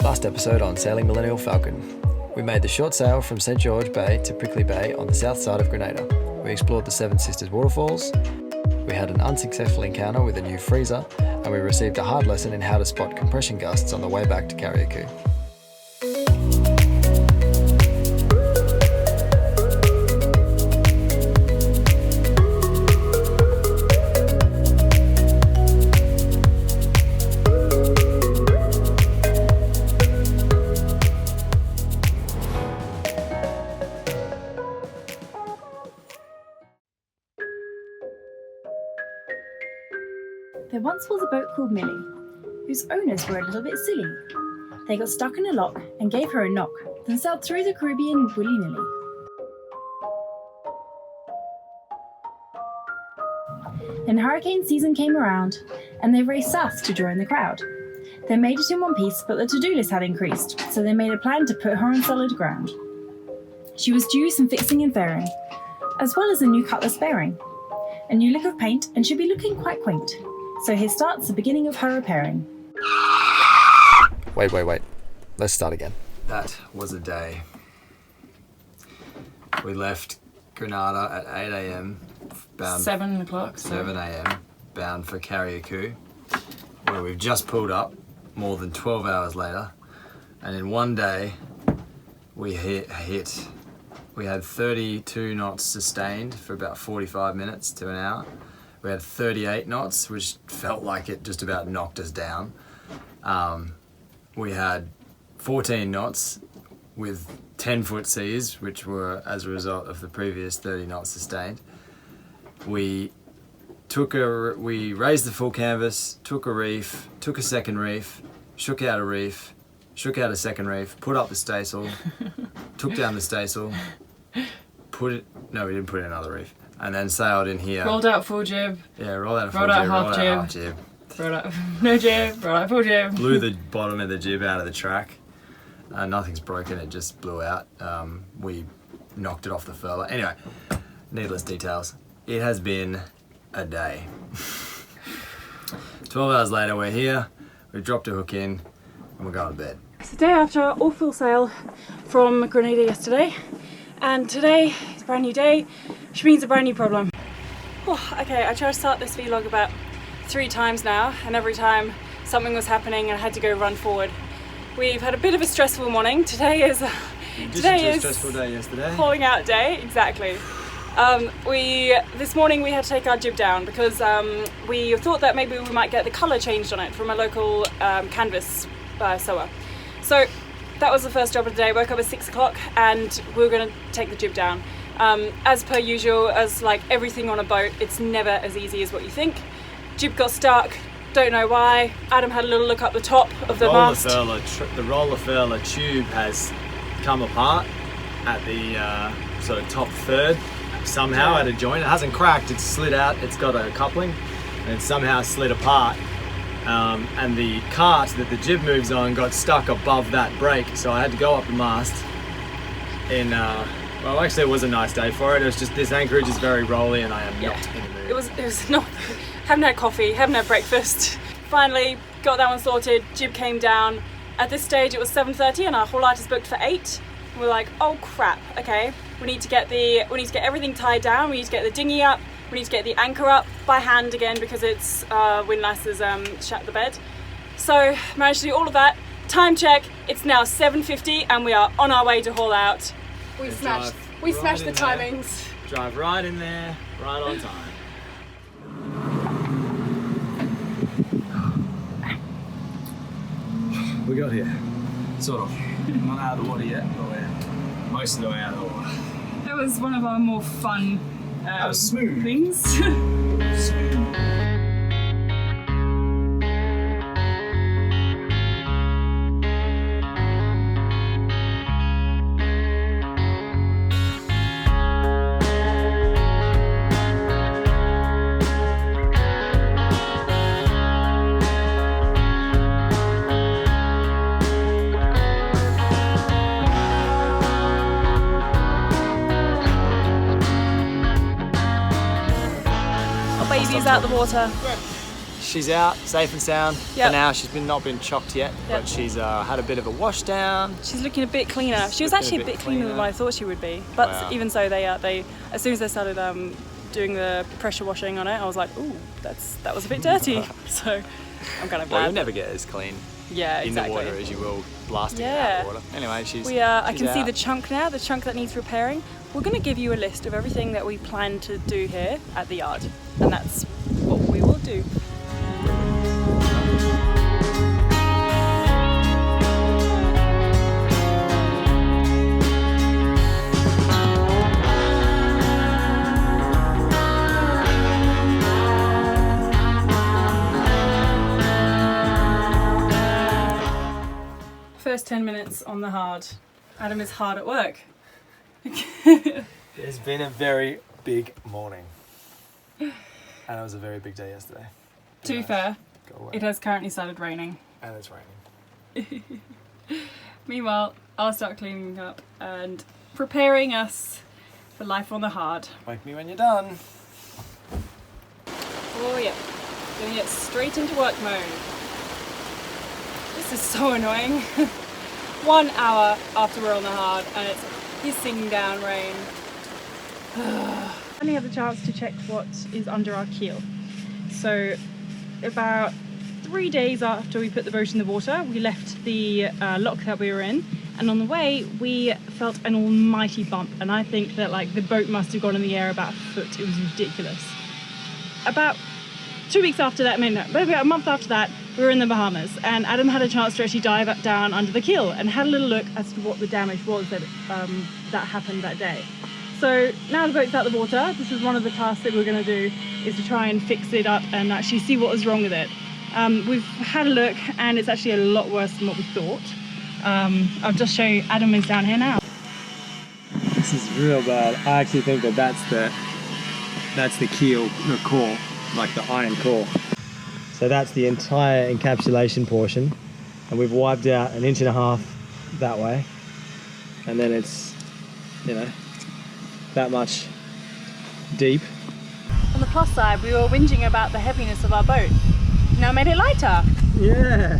Last episode on sailing Millennial Falcon. We made the short sail from St George Bay to Prickly Bay on the south side of Grenada. We explored the Seven Sisters waterfalls. We had an unsuccessful encounter with a new freezer, and we received a hard lesson in how to spot compression gusts on the way back to Carriacou. There once was a boat called Millie, whose owners were a little bit silly. They got stuck in a lock and gave her a knock, then sailed through the Caribbean willy-nilly. Then hurricane season came around, and they raced south to join the crowd. They made it in one piece, but the to-do list had increased, so they made a plan to put her on solid ground. She was due some fixing and fairing, as well as a new cutlass bearing, a new lick of paint, and should be looking quite quaint. So here starts the beginning of her repairing. Wait. Let's start again. That was a day. We left Grenada at 8 a.m. bound 7 o'clock. 7 a.m. bound for Carriacou, where we've just pulled up more than 12 hours later, and in one day we we had 32 knots sustained for about 45 minutes to an hour. We had 38 knots, which felt like it just about knocked us down. We had 14 knots with 10-foot seas, which were as a result of the previous 30 knots sustained. We raised the full canvas, took a reef, took a second reef, shook out a reef, shook out a second reef, put up the staysail, took down the staysail, we didn't put in another reef, and then sailed in here. Rolled out full jib. Yeah, rolled out half jib. Rolled out no jib, rolled out full jib. Blew the bottom of the jib out of the track. Nothing's broken, it just blew out. We knocked it off the furler. Anyway, needless details. It has been a day. 12 hours later, we're here. We've dropped a hook in, and we're going to bed. It's the day after our all-full sail from Grenada yesterday, and today is a brand new day, which means a brand new problem. Okay, I tried to start this vlog about 3 times now, and every time something was happening and I had to go run forward. We've had a bit of a stressful morning. Today is a stressful day yesterday. Calling out day, exactly. This morning we had to take our jib down because we thought that maybe we might get the colour changed on it from a local canvas sewer. So that was the first job of the day. Woke up at 6 o'clock and we were going to take the jib down. As per usual, as like everything on a boat, it's never as easy as what you think. Jib got stuck, don't know why. Adam had a little look up the top of the mast. The roller furler tube has come apart at the sort of top third somehow at a joint. It hasn't cracked, it's slid out, it's got a coupling and it somehow slid apart. And the cart that the jib moves on got stuck above that brake, so I had to go up the mast well, actually it was a nice day for it. It was just this anchorage is very rolly and I am not in the mood. It was not, haven't had coffee, haven't had breakfast. Finally got that one sorted, jib came down. At this stage it was 7:30 and our haul light is booked for 8. We're like, oh crap, okay. We need to get everything tied down, we need to get the dinghy up, we need to get the anchor up by hand again because it's windlass has shut the bed. So managed to do all of that. Time check, it's now 7:50 and we are on our way to haul out. We smashed the timings. Drive right in there, right on time. We got here. Sort of. Not out of the water yet, but we're most of the way out of the water. That was one of our more fun smooth things. Smooth. Baby's out the water. she's out, safe and sound. Yep. For now, she's not been chopped yet, but she's had a bit of a wash down. She's looking a bit cleaner. She was actually a bit cleaner than I thought she would be. But even so, they as soon as they started doing the pressure washing on it, I was like, ooh, that was a bit dirty. So I'm kind of glad. Well, you never get as clean in the water as you will blasting it out of the water. Anyway, she's I can see the chunk now, the chunk that needs repairing. We're going to give you a list of everything that we plan to do here at the yard, and that's what we will do. First 10 minutes on the hard. Adam is hard at work. It's been a very big morning, and it was a very big day yesterday. To be fair, it has currently started raining. And it's raining. Meanwhile, I'll start cleaning up and preparing us for life on the hard. Wake me when you're done. Oh yeah, gonna get straight into work mode. This is so annoying. 1 hour after we're on the hard and it's hissing down rain. I only had the chance to check what is under our keel. So about 3 days after we put the boat in the water, we left the lock that we were in, and on the way we felt an almighty bump, and I think that like the boat must have gone in the air about a foot. It was ridiculous. About 2 weeks after that, maybe about a month after that, we were in the Bahamas, and Adam had a chance to actually dive down under the keel and had a little look as to what the damage was that happened that day. So now the boat's out of the water, this is one of the tasks that we're going to do, is to try and fix it up and actually see what was wrong with it. We've had a look and it's actually a lot worse than what we thought. I'll just show you, Adam is down here now. This is real bad. I actually think that that's the keel, the core, like the iron core. So that's the entire encapsulation portion, and we've wiped out 1.5 inches that way, and then it's, you know, that much deep. On the plus side, we were whinging about the heaviness of our boat. Now made it lighter. Yeah.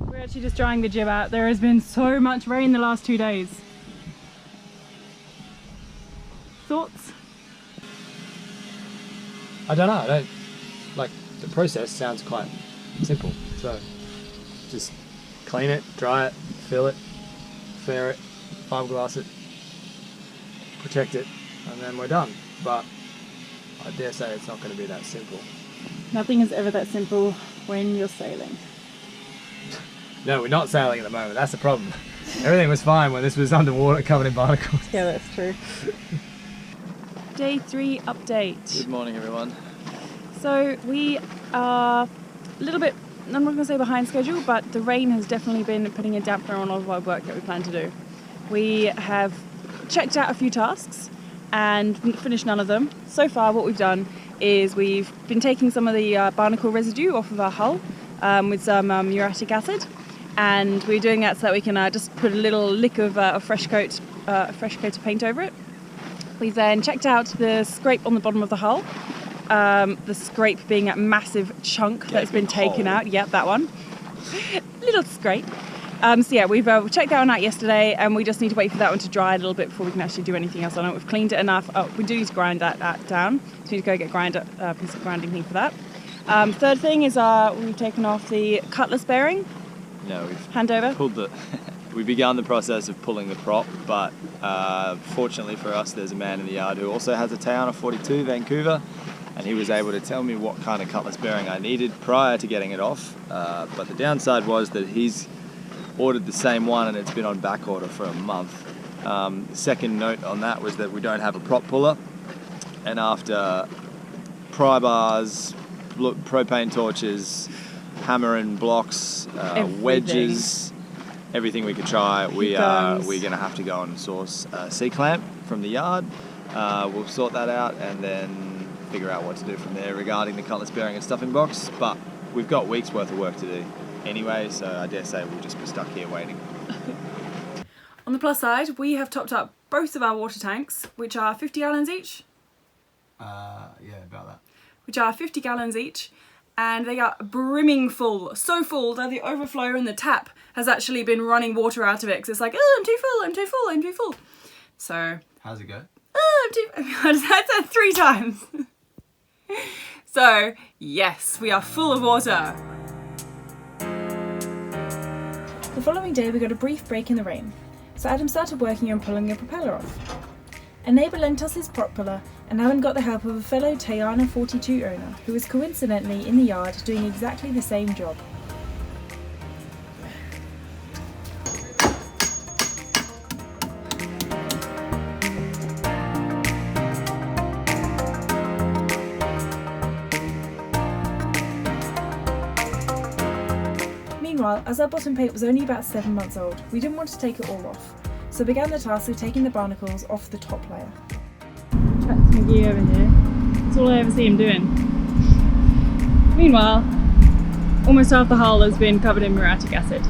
We're actually just drying the jib out. There has been so much rain the last 2 days. Thoughts? I don't know. Like, the process sounds quite simple. So just clean it, dry it, fill it, fair it, fiberglass it, protect it, and then we're done. But I dare say it's not going to be that simple. Nothing is ever that simple when you're sailing. No, we're not sailing at the moment. That's the problem. Everything was fine when this was underwater covered in barnacles. Yeah, that's true. Day 3 update. Good morning, everyone. So we are a little bit, I'm not going to say behind schedule, but the rain has definitely been putting a dampener on all of our work that we plan to do. We have checked out a few tasks and finished none of them. So far what we've done is we've been taking some of the barnacle residue off of our hull with some uric acid, and we're doing that so that we can just put a little lick of a fresh coat of paint over it. We've then checked out the scrape on the bottom of the hull. The scrape being a massive chunk that's been taken out. Yep, that one. Little scrape. So yeah, we've checked that one out yesterday, and we just need to wait for that one to dry a little bit before we can actually do anything else on it. We've cleaned it enough. Oh, we do need to grind that down. So we need to go get a piece of grinding thing for that. Third thing is we've taken off the cutlass bearing. No, we've Handover. pulled the. We began the process of pulling the prop, but fortunately for us, there's a man in the yard who also has a Tayana 42 Vancouver, and he was able to tell me what kind of cutlass bearing I needed prior to getting it off. But the downside was that he's ordered the same one and it's been on back order for a month. The second note on that was that we don't have a prop puller, and after pry bars, propane torches, hammer and blocks, wedges, everything we could try, we're going to have to go and source a C-clamp from the yard. We'll sort that out and then figure out what to do from there regarding the cutlass bearing and stuffing box. But we've got weeks worth of work to do anyway, so I dare say we'll just be stuck here waiting. On the plus side, we have topped up both of our water tanks, which are 50 gallons each. Yeah, about that. Which are 50 gallons each. and they are brimming full. So full that the overflow in the tap has actually been running water out of it because it's like, oh, I'm too full, I'm too full, I'm too full. So, How's it go? oh, I'm too, I said that 3 times. So, yes, we are full of water. The following day we got a brief break in the rain, so Adam started working on pulling a propeller off. A neighbour lent us his propeller and Adam got the help of a fellow Tayana 42 owner who was coincidentally in the yard doing exactly the same job. Meanwhile, as our bottom paint was only about 7 months old, we didn't want to take it all off, so began the task of taking the barnacles off the top layer. That's McGee over here. That's all I ever see him doing. Meanwhile, almost half the hull has been covered in muriatic acid.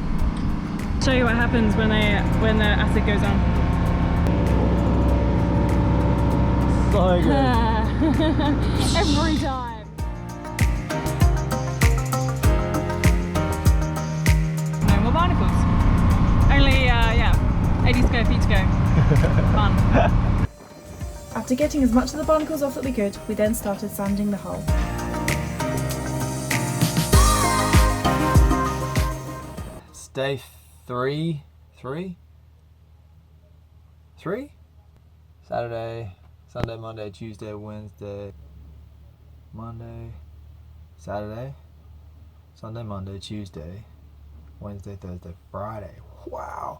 Show you what happens when the acid goes on. So good. Every time. No more barnacles. Only, 80 square feet to go. Fun. After getting as much of the barnacles off that we could, we then started sanding the hull. It's day 3? Saturday, Sunday, Monday, Tuesday, Wednesday, Monday, Saturday, Sunday, Monday, Tuesday, Wednesday, Thursday, Friday. Wow.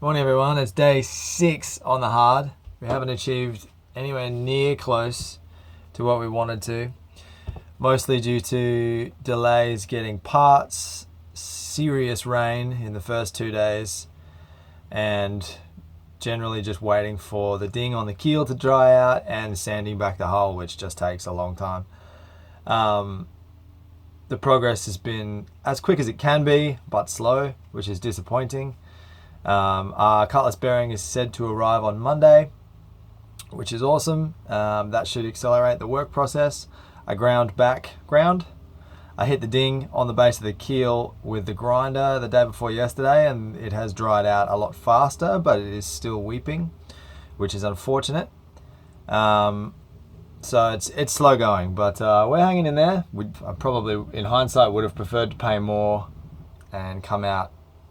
Morning everyone, it's day 6 on the hard. We haven't achieved anywhere near close to what we wanted to, mostly due to delays getting parts, serious rain in the first 2 days, and generally just waiting for the ding on the keel to dry out and sanding back the hull, which just takes a long time. The progress has been as quick as it can be, but slow, which is disappointing. Our cutlass bearing is said to arrive on Monday, which is awesome. That should accelerate the work process. I I hit the ding on the base of the keel with the grinder the day before yesterday, and it has dried out a lot faster, but it is still weeping, which is unfortunate. So it's slow going, but we're hanging in there. I probably, in hindsight, would have preferred to pay more and come out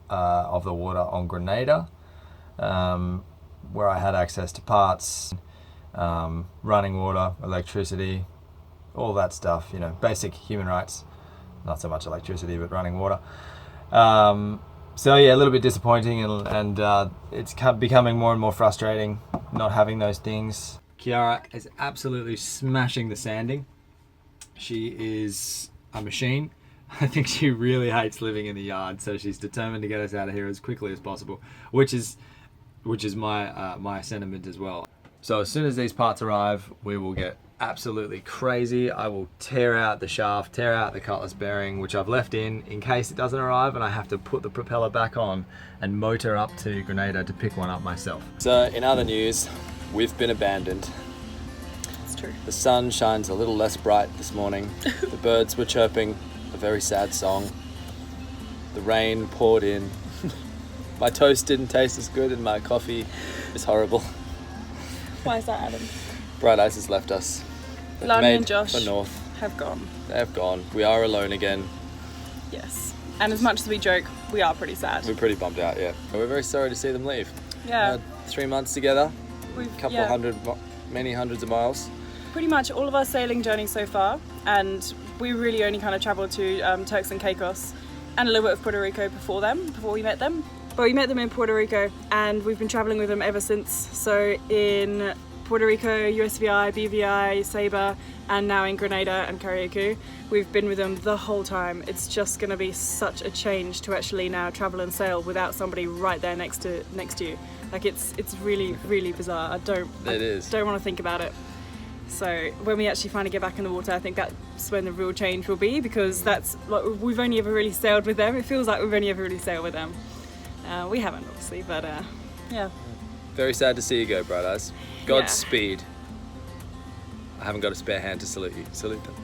of the water on Grenada, where I had access to parts, running water, electricity, all that stuff, you know, basic human rights. Not so much electricity, but running water. So yeah, a little bit disappointing, and it's becoming more and more frustrating not having those things. Khiara is absolutely smashing the sanding. She is a machine. I think she really hates living in the yard, so she's determined to get us out of here as quickly as possible, which is my sentiment as well. So as soon as these parts arrive, we will get absolutely crazy. I will tear out the shaft, tear out the cutlass bearing, which I've left in case it doesn't arrive, and I have to put the propeller back on and motor up to Grenada to pick one up myself. So in other news, we've been abandoned. It's true. The sun shines a little less bright this morning. The birds were chirping a very sad song. The rain poured in. My toast didn't taste as good, and my coffee is horrible. Why is that, Adam? Bright Ice has left us. They've Lani made and Josh for North. have gone. They have gone. We are alone again. Yes. And as much as we joke, we are pretty sad. We're pretty bummed out, yeah. We're very sorry to see them leave. Yeah. 3 months together, We've many hundreds of miles. pretty much all of our sailing journeys so far, and we really only kind of travelled to Turks and Caicos and a little bit of Puerto Rico before we met them. But we met them in Puerto Rico, and we've been travelling with them ever since. So in Puerto Rico, USVI, BVI, Sabre, and now in Grenada and Carriacou, we've been with them the whole time. It's just going to be such a change to actually now travel and sail without somebody right there next to you. Like it's really, really bizarre. I don't want to think about it. So when we actually finally get back in the water, I think that's when the real change will be, because that's like, we've only ever really sailed with them. It feels like we've only ever really sailed with them. We haven't, obviously, but yeah. Very sad to see you go, Bright Eyes. Godspeed. I haven't got a spare hand to salute you. Salute them.